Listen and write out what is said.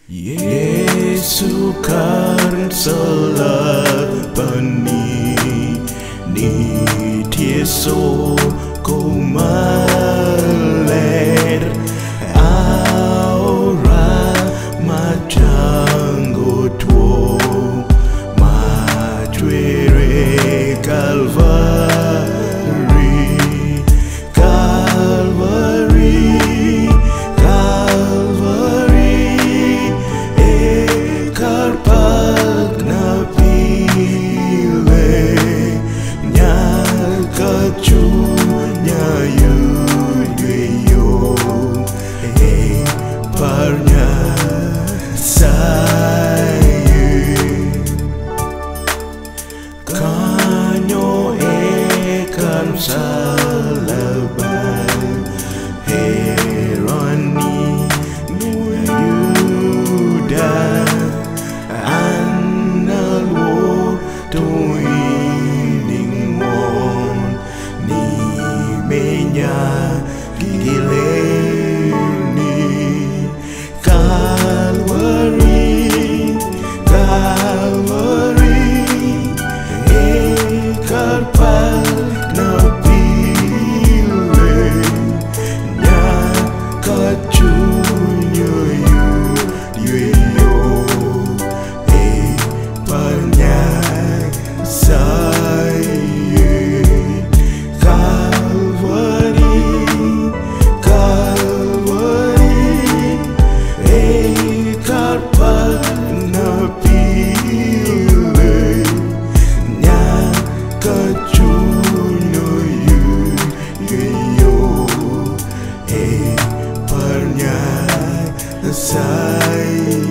Yesus kan Msalabani ni tieso kumaler aura machango tuo Chiteri Msalabani herani Yuda analwo tuining mon ni menya gileni Calvary karpal Saya